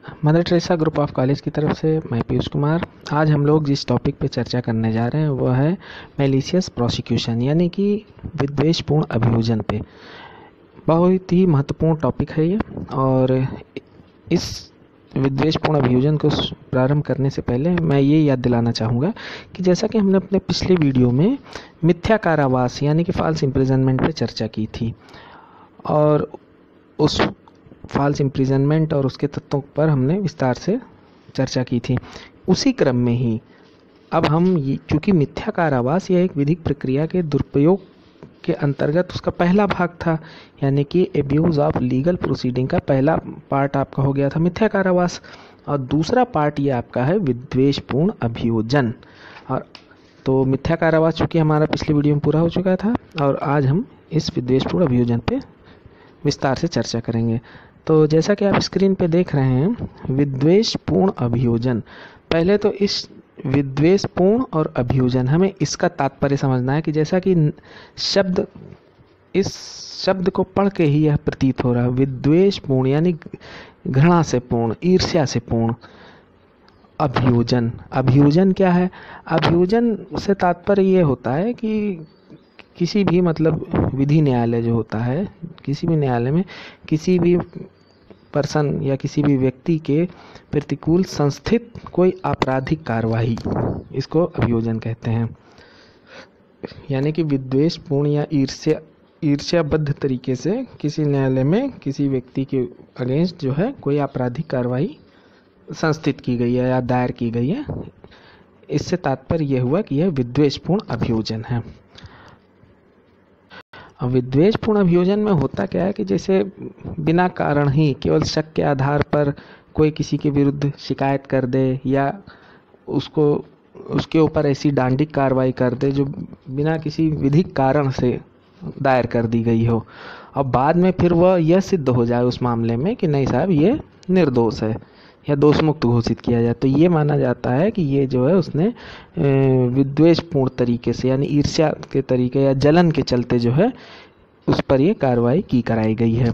Mother Teresa group of college की तरफ से मैं पीयूष कुमार। आज हम लोग जिस टॉपिक पे चर्चा करने जा रहे हैं वह है मैलिशियस प्रोसिक्यूशन, यानी कि विद्वेषपूर्ण अभियोजन पे। बहुत ही महत्वपूर्ण टॉपिक है ये। और इस विद्वेषपूर्ण अभियोजन को प्रारंभ करने से पहले मैं ये याद दिलाना चाहूँगा कि जैसा कि हमने अपने पिछले वीडियो में मिथ्या कारावास यानी कि फॉल्स इम्प्रिजनमेंट पे चर्चा की थी, और उस फॉल्स इम्प्रिजनमेंट और उसके तत्वों पर हमने विस्तार से चर्चा की थी। उसी क्रम में ही अब हम चूँकि मिथ्या कारावास यह एक विधिक प्रक्रिया के दुरुपयोग के अंतर्गत उसका पहला भाग था, यानी कि एब्यूज़ ऑफ लीगल प्रोसीडिंग का पहला पार्ट आपका हो गया था मिथ्या कारावास, और दूसरा पार्ट ये आपका है विद्वेषपूर्ण अभियोजन। और तो मिथ्या कारावास चूँकि हमारा पिछले वीडियो में पूरा हो चुका था, और आज हम इस विद्वेषपूर्ण अभियोजन पे विस्तार से चर्चा करेंगे। तो जैसा कि आप स्क्रीन पे देख रहे हैं, विद्वेषपूर्ण अभियोजन। पहले तो इस विद्वेषपूर्ण और अभियोजन, हमें इसका तात्पर्य समझना है कि जैसा कि शब्द, इस शब्द को पढ़ के ही यह प्रतीत हो रहा है, विद्वेषपूर्ण यानी घृणा से पूर्ण, ईर्ष्या से पूर्ण। अभियोजन, अभियोजन क्या है? अभियोजन से तात्पर्य ये होता है कि किसी भी विधि न्यायालय जो होता है, किसी भी न्यायालय में किसी भी पर्सन या किसी भी व्यक्ति के प्रतिकूल संस्थित कोई आपराधिक कार्रवाई, इसको अभियोजन कहते हैं। यानी कि विद्वेषपूर्ण या ईर्ष्याबद्ध तरीके से किसी न्यायालय में किसी व्यक्ति के अगेंस्ट जो है कोई आपराधिक कार्रवाई संस्थित की गई है या दायर की गई है, इससे तात्पर्य यह हुआ कि यह विद्वेषपूर्ण अभियोजन है। विद्वेषपूर्ण अभियोजन में होता क्या है कि जैसे बिना कारण ही केवल शक के आधार पर कोई किसी के विरुद्ध शिकायत कर दे या उसके ऊपर ऐसी डांडिक कार्रवाई कर दे जो बिना किसी विधिक कारण से दायर कर दी गई हो, और बाद में फिर वह यह सिद्ध हो जाए उस मामले में कि नहीं साहब ये निर्दोष है या दोष मुक्त घोषित किया जाए, तो ये माना जाता है कि ये जो है उसने विद्वेषपूर्ण तरीके से यानी ईर्ष्या के तरीके या जलन के चलते जो है उस पर ये कार्रवाई कराई गई है।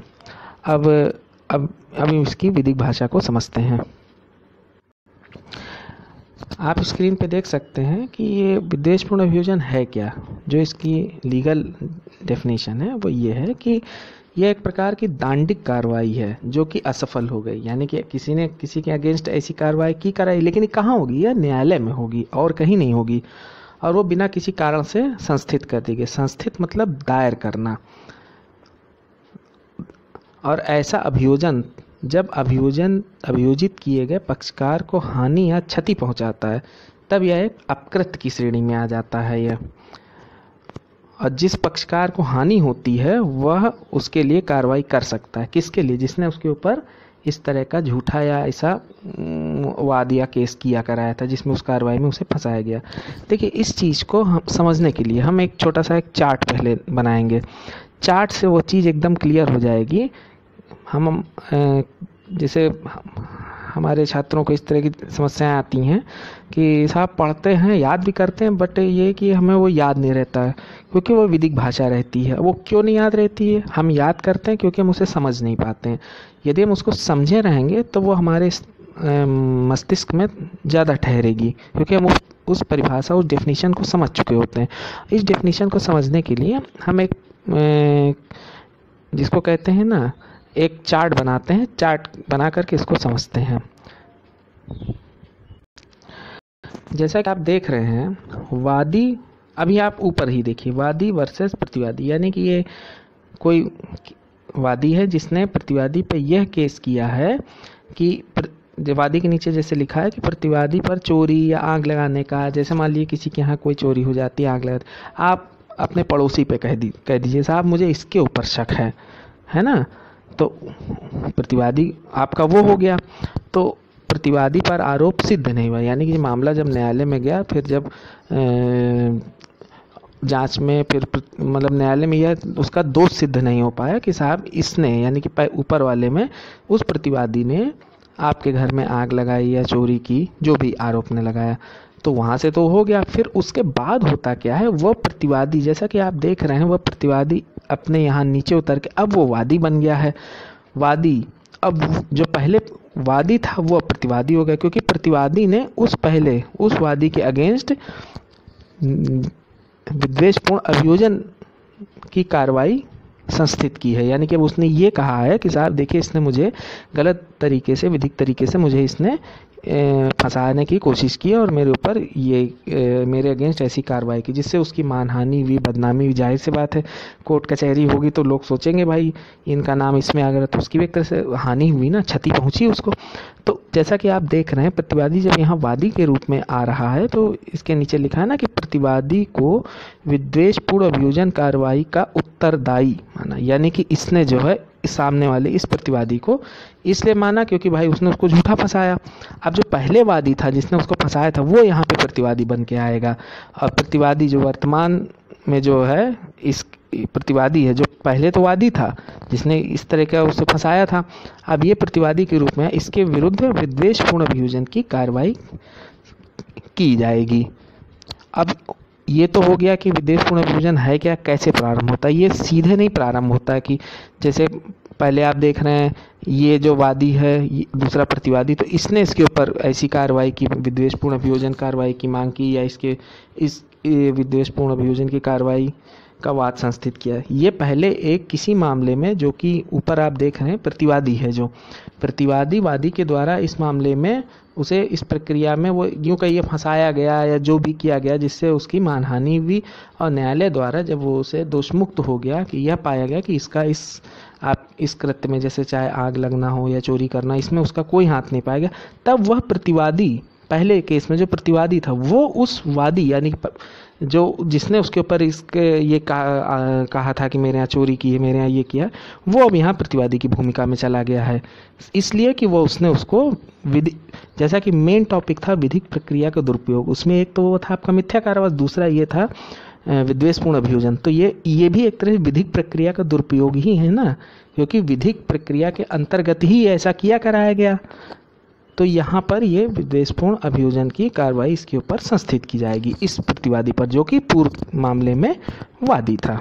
अब इसकी विधिक भाषा को समझते हैं। आप स्क्रीन पे देख सकते हैं कि ये विद्वेषपूर्ण अभियोजन है क्या। जो इसकी लीगल डेफिनेशन है वो ये है कि यह एक प्रकार की दांडिक कार्रवाई है जो कि असफल हो गई, यानी कि किसी ने किसी के अगेंस्ट ऐसी कार्रवाई कराई, लेकिन ये कहाँ होगी? यह न्यायालय में होगी और कहीं नहीं होगी, और वो बिना किसी कारण से संस्थित कर दी गई। संस्थित मतलब दायर करना। और ऐसा अभियोजन, जब अभियोजित किए गए पक्षकार को हानि या क्षति पहुंचाता है, तब यह एक अपकृत की श्रेणी में आ जाता है यह। और जिस पक्षकार को हानि होती है वह उसके लिए कार्रवाई कर सकता है। किसके लिए? जिसने उसके ऊपर इस तरह का झूठा या ऐसा वाद या केस कराया था जिसमें उस कार्रवाई में उसे फंसाया गया। देखिए, इस चीज़ को हम समझने के लिए हम एक छोटा सा एक चार्ट पहले बनाएंगे। चार्ट से वो चीज़ एकदम क्लियर हो जाएगी। हम जैसे हमारे छात्रों को इस तरह की समस्याएं आती हैं कि साहब पढ़ते हैं, याद भी करते हैं, बट ये कि हमें वो याद नहीं रहता है क्योंकि वो विधिक भाषा रहती है। वो क्यों नहीं याद रहती है? हम याद करते हैं क्योंकि हम उसे समझ नहीं पाते हैं। यदि हम उसको समझे रहेंगे तो वो हमारे मस्तिष्क में ज़्यादा ठहरेगी, क्योंकि हम उस परिभाषा, उस डेफिनेशन को समझ चुके होते हैं। इस डेफिनेशन को समझने के लिए हम एक जिसको कहते हैं ना, एक चार्ट बनाते हैं। चार्ट बना करके इसको समझते हैं। जैसा कि आप देख रहे हैं, वादी, अभी आप ऊपर ही देखिए, वादी वर्सेस प्रतिवादी, यानी कि ये कोई वादी है जिसने प्रतिवादी पे यह केस किया है कि वादी के नीचे जैसे लिखा है कि प्रतिवादी पर चोरी या आग लगाने का, जैसे मान लीजिए किसी के यहाँ कोई चोरी हो जाती है, आग लगा, आप अपने पड़ोसी पे कह दीजिए साहब मुझे इसके ऊपर शक है ना, तो प्रतिवादी आपका वो हो गया। तो प्रतिवादी पर आरोप सिद्ध नहीं हुआ, यानी कि मामला जब न्यायालय में गया, फिर जब जांच में फिर न्यायालय में यह उसका दोष सिद्ध नहीं हो पाया कि साहब इसने, यानी कि ऊपर वाले में उस प्रतिवादी ने आपके घर में आग लगाई या चोरी की, जो भी आरोप ने लगाया, तो वहाँ से तो हो गया। फिर उसके बाद होता क्या है, वह प्रतिवादी, जैसा कि आप देख रहे हैं, वह प्रतिवादी अपने यहाँ नीचे उतर के अब वो वादी बन गया है। वादी अब जो पहले वादी था वो अब प्रतिवादी हो गया, क्योंकि प्रतिवादी ने उस वादी के अगेंस्ट विद्वेषपूर्ण अभियोजन की कार्रवाई संस्थित की है। यानी कि अब उसने ये कहा है कि साहब देखिए, इसने मुझे गलत तरीके से, विधिक तरीके से मुझे इसने फंसाने की कोशिश की और मेरे ऊपर मेरे अगेंस्ट ऐसी कार्रवाई की जिससे उसकी मानहानि हुई, बदनामी हुई। जाहिर सी बात है, कोर्ट कचहरी होगी तो लोग सोचेंगे भाई इनका नाम इसमें आ गया, तो उसकी भी एक तरह से हानि हुई ना, क्षति पहुंची उसको। तो जैसा कि आप देख रहे हैं, प्रतिवादी जब यहाँ वादी के रूप में आ रहा है तो इसके नीचे लिखा है ना कि प्रतिवादी को विद्वेषपूर्ण अभियोजन कार्रवाई का उत्तरदायी माना। यानी कि इसने जो है सामने वाले इस प्रतिवादी को इसलिए माना क्योंकि भाई उसने उसको झूठा फंसाया। अब जो पहले वादी था जिसने उसको फंसाया था वो यहाँ पे प्रतिवादी बन के आएगा, और प्रतिवादी जो वर्तमान में जो है इस प्रतिवादी है, जो पहले तो वादी था जिसने इस तरह का उसे फंसाया था, अब ये प्रतिवादी के रूप में इसके विरुद्ध विद्वेषपूर्ण अभियोजन की कार्रवाई की जाएगी। अब ये तो हो गया कि विद्वेषपूर्ण अभियोजन है क्या, कैसे प्रारंभ होता है। ये सीधे नहीं प्रारंभ होता है कि जैसे पहले आप देख रहे हैं ये जो वादी है, दूसरा प्रतिवादी, तो इसने इसके ऊपर ऐसी कार्रवाई की, विद्वेषपूर्ण अभियोजन कार्रवाई की मांग की, या इस विद्वेषपूर्ण अभियोजन की कार्रवाई का वाद संस्थित किया। ये पहले एक किसी मामले में, जो कि ऊपर आप देख रहे हैं प्रतिवादी है, जो प्रतिवादी वादी के द्वारा इस मामले में उसे इस प्रक्रिया में वो यूँ कहिए फंसाया गया या जो भी किया गया जिससे उसकी मानहानि हुई, और न्यायालय द्वारा जब वो उसे दोषमुक्त हो गया कि यह पाया गया कि आप इस कृत्य में, जैसे चाहे आग लगना हो या चोरी करना, इसमें उसका कोई हाथ नहीं पाएगा, तब वह प्रतिवादी, पहले केस में जो प्रतिवादी था वो उस वादी यानी जो जिसने उसके ऊपर ये कहा था कि मेरे यहाँ चोरी की है, मेरे यहाँ ये किया, वो अब यहाँ प्रतिवादी की भूमिका में चला गया है। इसलिए कि उसने उसको जैसा कि मेन टॉपिक था विधिक प्रक्रिया का दुरुपयोग, उसमें एक तो वो था आपका मिथ्या कारावास, दूसरा ये था विद्वेषपूर्ण अभियोजन। तो ये भी एक तरह से विधिक प्रक्रिया का दुरुपयोग ही है ना, क्योंकि विधिक प्रक्रिया के अंतर्गत ही ऐसा किया कराया गया। तो यहाँ पर ये विद्वेषपूर्ण अभियोजन की कार्रवाई इसके ऊपर संस्थित की जाएगी इस प्रतिवादी पर, जो कि पूर्व मामले में वादी था।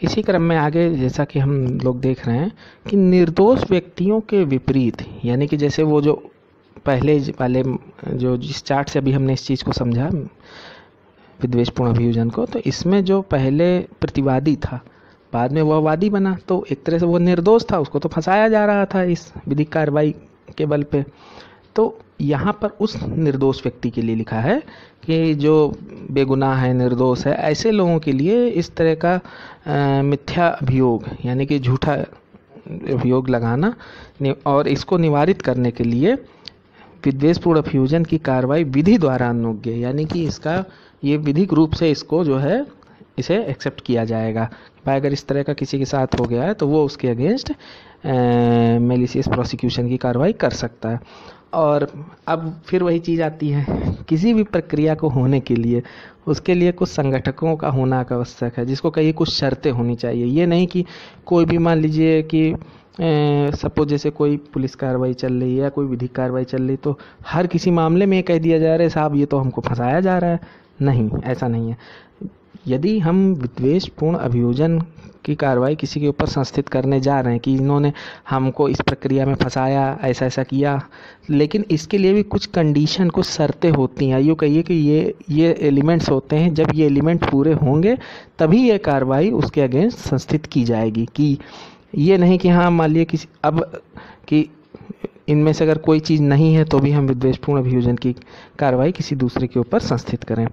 इसी क्रम में आगे जैसा कि हम लोग देख रहे हैं कि निर्दोष व्यक्तियों के विपरीत, यानी कि जैसे वो जो पहले वाले जो जिस चार्ट से अभी हमने इस चीज़ को समझा विद्वेषपूर्ण अभियोजन को, तो इसमें जो पहले प्रतिवादी था बाद में वह वादी बना, तो एक तरह से वो निर्दोष था, उसको तो फंसाया जा रहा था इस विधिक कार्रवाई के बल पे। तो यहाँ पर उस निर्दोष व्यक्ति के लिए लिखा है कि जो बेगुनाह है, निर्दोष है, ऐसे लोगों के लिए इस तरह का मिथ्या अभियोग यानी कि झूठा अभियोग लगाना और इसको निवारित करने के लिए विद्वेषपूर्ण अभियोजन की कार्रवाई विधि द्वारा अनुज्ञ, यानी कि इसका ये विधिक रूप से इसको जो है इसे एक्सेप्ट किया जाएगा। भाई अगर इस तरह का किसी के साथ हो गया है तो वो उसके अगेंस्ट मेलिशियस प्रोसिक्यूशन की कार्रवाई कर सकता है। और अब फिर वही चीज़ आती है, किसी भी प्रक्रिया को होने के लिए उसके लिए कुछ संगठकों का होना आवश्यक है, जिसको कहिए कुछ शर्तें होनी चाहिए। ये नहीं कि कोई भी, मान लीजिए कि सपोज जैसे कोई पुलिस कार्रवाई चल रही है या कोई विधिक कार्रवाई चल रही, तो हर किसी मामले में ये कह दिया जा रहा है साहब ये तो हमको फंसाया जा रहा है। नहीं, ऐसा नहीं है। यदि हम विद्वेषपूर्ण अभियोजन की कार्रवाई किसी के ऊपर संस्थित करने जा रहे हैं कि इन्होंने हमको इस प्रक्रिया में फंसाया, ऐसा ऐसा किया, लेकिन इसके लिए भी कुछ कंडीशन, कुछ शर्तें होती हैं। यूँ कहिए कि ये एलिमेंट्स होते हैं, जब ये एलिमेंट पूरे होंगे तभी ये कार्रवाई उसके अगेंस्ट संस्थित की जाएगी। कि ये नहीं कि हाँ मान लीजिए किसी अब कि इनमें से अगर कोई चीज़ नहीं है तो भी हम विद्वेषपूर्ण अभियोजन की कार्रवाई किसी दूसरे के ऊपर संस्थित करें।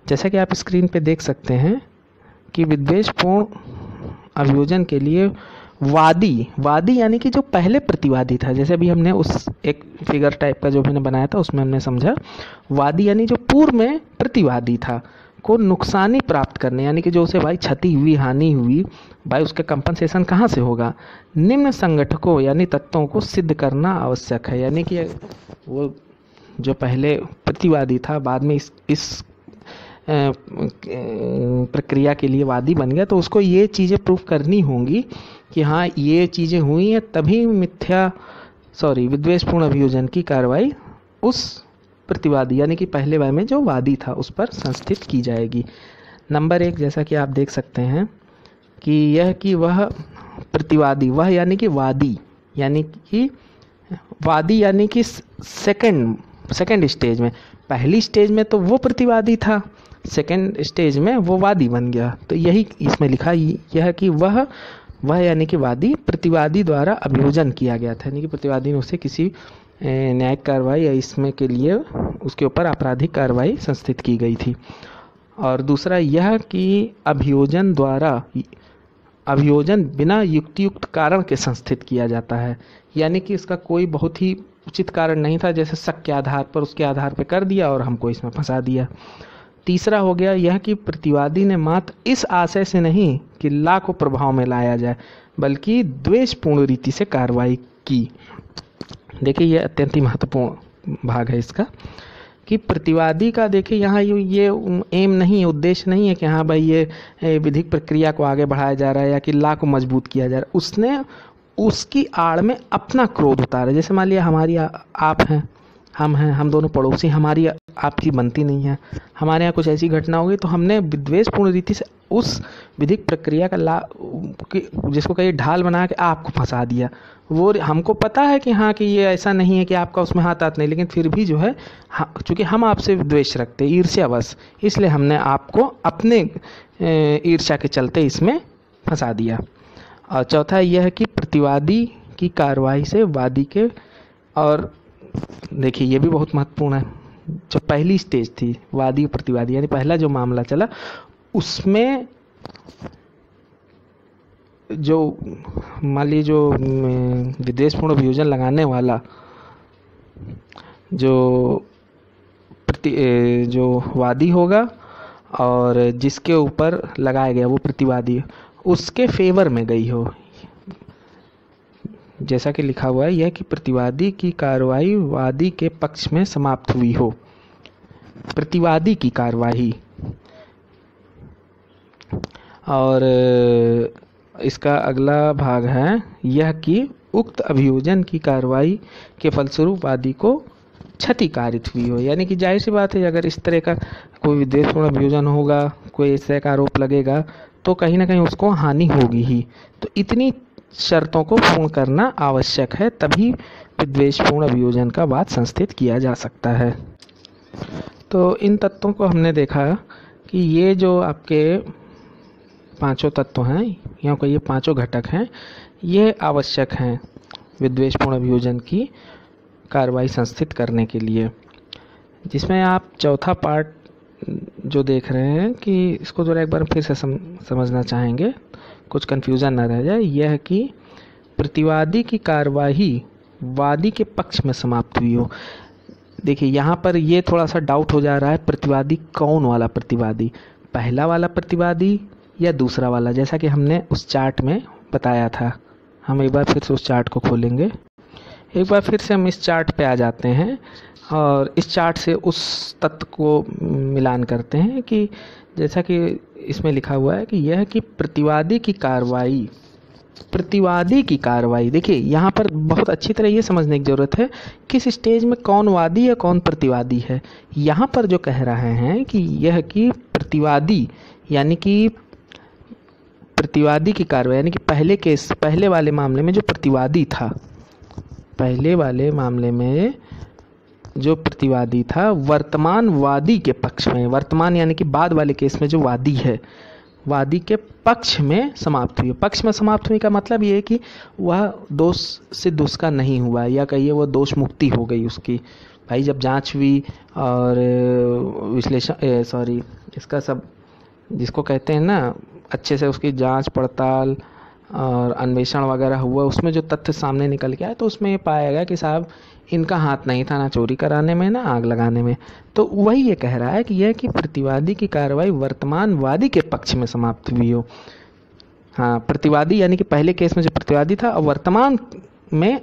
जैसा कि आप स्क्रीन पे देख सकते हैं कि विद्वेषपूर्ण अभियोजन के लिए वादी यानी कि जो पहले प्रतिवादी था, जैसे अभी हमने उस एक फिगर टाइप का जो मैंने बनाया था उसमें हमने समझा, वादी यानी जो पूर्व में प्रतिवादी था को नुकसानी प्राप्त करने, यानी कि जो उसे भाई क्षति हुई, हानि हुई, भाई उसका कंपनसेशन कहाँ से होगा, निम्न संगठकों यानी तत्वों को सिद्ध करना आवश्यक है। यानी कि वो जो पहले प्रतिवादी था बाद में इस प्रक्रिया के लिए वादी बन गया, तो उसको ये चीज़ें प्रूव करनी होंगी कि हाँ ये चीज़ें हुई हैं, तभी विद्वेषपूर्ण अभियोजन की कार्रवाई उस प्रतिवादी यानी कि पहले वाले में जो वादी था उस पर संस्थित की जाएगी। नंबर 1 जैसा कि आप देख सकते हैं कि यह कि वह प्रतिवादी, वह यानी कि वादी, यानी कि वादी यानी कि सेकंड स्टेज में। पहली स्टेज में तो वो प्रतिवादी था, सेकंड स्टेज में वो वादी बन गया। तो यही इसमें लिखा यह कि वह यानी कि वादी प्रतिवादी द्वारा अभियोजन किया गया था, यानी कि प्रतिवादी ने उसे किसी न्यायिक कार्रवाई या इसमें के लिए उसके ऊपर आपराधिक कार्रवाई संस्थित की गई थी। और दूसरा यह कि अभियोजन बिना युक्तियुक्त कारण के संस्थित किया जाता है, यानी कि इसका कोई बहुत ही उचित कारण नहीं था, जैसे शक के आधार पर उसके आधार पर कर दिया और हमको इसमें फंसा दिया। तीसरा हो गया यह कि प्रतिवादी ने मात्र इस आशय से नहीं कि ला को प्रभाव में लाया जाए, बल्कि द्वेषपूर्ण रीति से कार्रवाई की। देखिए ये अत्यंत ही महत्वपूर्ण भाग है इसका, कि प्रतिवादी का देखिए यहाँ ये एम नहीं है, उद्देश्य नहीं है कि हाँ भाई ये विधिक प्रक्रिया को आगे बढ़ाया जा रहा है या कि ला को मजबूत किया जा रहा है। उसने उसकी आड़ में अपना क्रोध उतारा। जैसे मान लिया हमारी आप हैं, हम दोनों पड़ोसी, हमारी आपकी बनती नहीं है, हमारे यहाँ कुछ ऐसी घटना हो गई तो हमने विद्वेषपूर्ण रीति से उस विधिक प्रक्रिया का जिसको कहीं ढाल बना के आपको फंसा दिया। वो हमको पता है कि हाँ कि ये ऐसा नहीं है कि आपका उसमें हाथ नहीं, लेकिन फिर भी जो है चूँकि हम आपसे द्वेष रखते, ईर्ष्यावश, इसलिए हमने आपको अपने ईर्ष्या के चलते इसमें फंसा दिया। और चौथा यह है कि प्रतिवादी की कार्रवाई से वादी के, और देखिए ये भी बहुत महत्वपूर्ण है, जो पहली स्टेज थी वादी प्रतिवादी यानी पहला जो मामला चला उसमें जो मान लीजिए जो विद्वेषपूर्ण अभियोजन लगाने वाला जो वादी होगा और जिसके ऊपर लगाया गया वो प्रतिवादी उसके फेवर में गई हो, जैसा कि लिखा हुआ है यह कि प्रतिवादी की कार्रवाई वादी के पक्ष में समाप्त हुई हो। प्रतिवादी की कार्रवाई, और इसका अगला भाग है यह कि उक्त अभियोजन की कार्रवाई के फलस्वरूप वादी को क्षति कारित हुई हो। यानी कि जाहिर सी बात है अगर इस तरह का कोई विद्वेषपूर्ण अभियोजन होगा, कोई इस तरह का आरोप लगेगा तो कहीं ना कहीं उसको हानि होगी ही। तो इतनी शर्तों को पूर्ण करना आवश्यक है, तभी विद्वेषपूर्ण अभियोजन का वाद संस्थित किया जा सकता है। तो इन तत्वों को हमने देखा कि ये जो आपके पांचों तत्व हैं या कोई ये पांचों घटक हैं, ये आवश्यक हैं विद्वेषपूर्ण अभियोजन की कार्रवाई संस्थित करने के लिए। जिसमें आप चौथा पार्ट जो देख रहे हैं कि इसको जरा एक बार फिर से समझना चाहेंगे, कुछ कन्फ्यूज़न ना रह जाए। यह कि प्रतिवादी की कार्रवाई वादी के पक्ष में समाप्त हुई हो। देखिए यहाँ पर ये थोड़ा सा डाउट हो जा रहा है, प्रतिवादी कौन वाला प्रतिवादी, पहला वाला प्रतिवादी या दूसरा वाला, जैसा कि हमने उस चार्ट में बताया था। हम एक बार फिर से उस चार्ट को खोलेंगे, एक बार फिर से हम इस चार्ट पे आ जाते हैं और इस चार्ट से उस तत्व को मिलान करते हैं कि जैसा कि इसमें लिखा हुआ है कि यह कि प्रतिवादी की कार्रवाई, देखिए यहाँ पर बहुत अच्छी तरह ये समझने की ज़रूरत है किस स्टेज में कौन वादी है कौन प्रतिवादी है। यहाँ पर जो कह रहे हैं कि यह कि प्रतिवादी यानी कि प्रतिवादी की कार्रवाई यानी कि पहले वाले मामले में जो प्रतिवादी था, पहले वाले मामले में जो प्रतिवादी था वर्तमान वादी के पक्ष में, वर्तमान यानी कि बाद वाले केस में जो वादी है वादी के पक्ष में समाप्त हुई। पक्ष में समाप्त हुई का मतलब ये है कि वह दोष सिद्ध उसका नहीं हुआ, या कहिए वह दोष मुक्ति हो गई उसकी। भाई जब जांच हुई और विश्लेषण इसका सब जिसको कहते हैं ना, अच्छे से उसकी जांच पड़ताल और अन्वेषण वगैरह हुआ, उसमें जो तथ्य सामने निकल के आए तो उसमें ये पाया गया कि साहब इनका हाथ नहीं था ना चोरी कराने में ना आग लगाने में। तो वही ये कह रहा है कि यह कि प्रतिवादी की कार्रवाई वर्तमान वादी के पक्ष में समाप्त हुई हो। हाँ, प्रतिवादी यानी कि पहले केस में जो प्रतिवादी था और वर्तमान में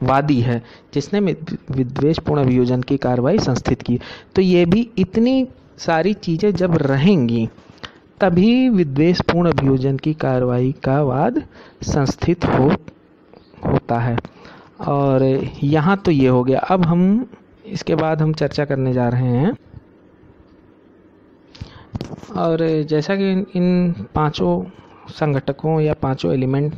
वादी है जिसने विद्वेषपूर्ण अभियोजन की कार्रवाई संस्थित की। तो ये भी इतनी सारी चीज़ें जब रहेंगी तभी विद्वेषपूर्ण अभियोजन की कार्रवाई का वाद संस्थित होता है। और यहाँ तो ये हो गया। अब हम इसके बाद हम चर्चा करने जा रहे हैं, और जैसा कि इन पांचों संघटकों या पांचों एलिमेंट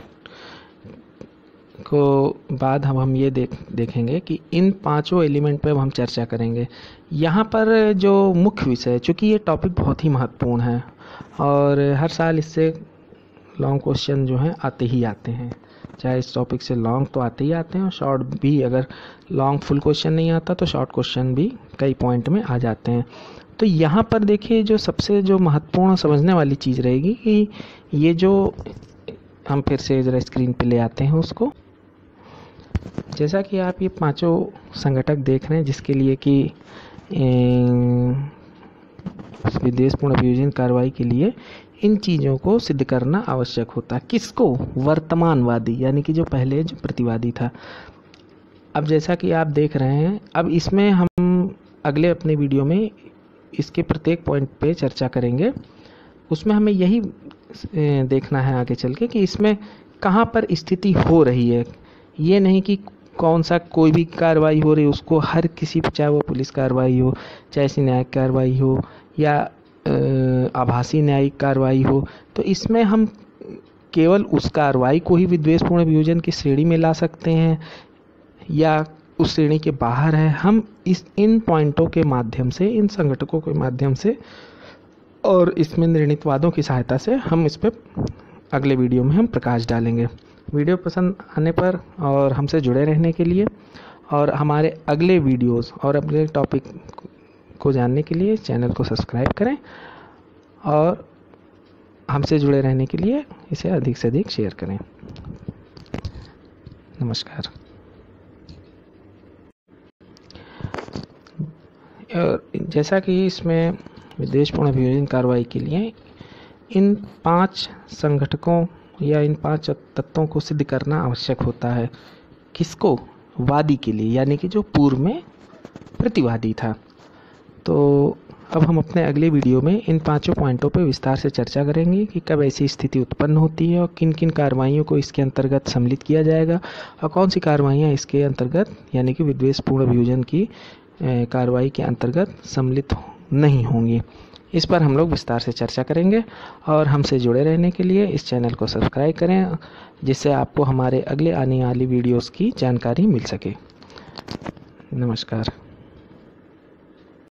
को बाद हम ये देखेंगे कि इन पांचों एलिमेंट पे हम चर्चा करेंगे। यहाँ पर जो मुख्य विषय, चूँकि ये टॉपिक बहुत ही महत्वपूर्ण है और हर साल इससे लॉन्ग क्वेश्चन जो हैं आते ही आते हैं, चाहे इस टॉपिक से लॉन्ग तो आते ही आते हैं और शॉर्ट भी, अगर लॉन्ग फुल क्वेश्चन नहीं आता तो शॉर्ट क्वेश्चन भी कई पॉइंट में आ जाते हैं। तो यहाँ पर देखिए जो सबसे जो महत्वपूर्ण समझने वाली चीज़ रहेगी कि ये जो हम फिर से ज़रा स्क्रीन पे ले आते हैं उसको, जैसा कि आप ये पांचों संगठक देख रहे हैं जिसके लिए कि विद्वेषपूर्ण अभियोजन कार्रवाई के लिए इन चीज़ों को सिद्ध करना आवश्यक होता है। किसको? वर्तमानवादी, यानी कि जो पहले जो प्रतिवादी था। अब जैसा कि आप देख रहे हैं, अब इसमें हम अगले अपने वीडियो में इसके प्रत्येक पॉइंट पे चर्चा करेंगे। उसमें हमें यही देखना है आगे चल के कि इसमें कहाँ पर स्थिति हो रही है। ये नहीं कि कौन सा कोई भी कार्रवाई हो रही है उसको हर किसी, चाहे वो पुलिस कार्रवाई हो, चाहे ऐसी न्यायिक कार्रवाई हो या आभासी न्यायिक कार्रवाई हो, तो इसमें हम केवल उस कार्रवाई को ही विद्वेषपूर्ण अभियोजन की श्रेणी में ला सकते हैं या उस श्रेणी के बाहर है। हम इन पॉइंटों के माध्यम से, इन संगठकों के माध्यम से और इसमें निर्णित वादों की सहायता से हम इस पर अगले वीडियो में हम प्रकाश डालेंगे। वीडियो पसंद आने पर और हमसे जुड़े रहने के लिए और हमारे अगले वीडियोस और अगले टॉपिक को जानने के लिए चैनल को सब्सक्राइब करें और हमसे जुड़े रहने के लिए इसे अधिक से अधिक शेयर करें। नमस्कार। और जैसा कि इसमें विद्वेषपूर्ण अभियोजन कार्रवाई के लिए इन 5 संगठकों या इन 5 तत्वों को सिद्ध करना आवश्यक होता है। किसको? वादी के लिए, यानी कि जो पूर्व में प्रतिवादी था। तो अब हम अपने अगले वीडियो में इन 5 पॉइंटों पर विस्तार से चर्चा करेंगे कि कब ऐसी स्थिति उत्पन्न होती है और किन किन कार्रवाइयों को इसके अंतर्गत सम्मिलित किया जाएगा और कौन सी कार्रवाइयाँ इसके अंतर्गत, यानी कि विद्वेषपूर्ण अभियोजन की कार्रवाई के अंतर्गत सम्मिलित नहीं होंगी। इस पर हम लोग विस्तार से चर्चा करेंगे और हमसे जुड़े रहने के लिए इस चैनल को सब्सक्राइब करें, जिससे आपको हमारे अगले आने वाली वीडियोस की जानकारी मिल सके। नमस्कार।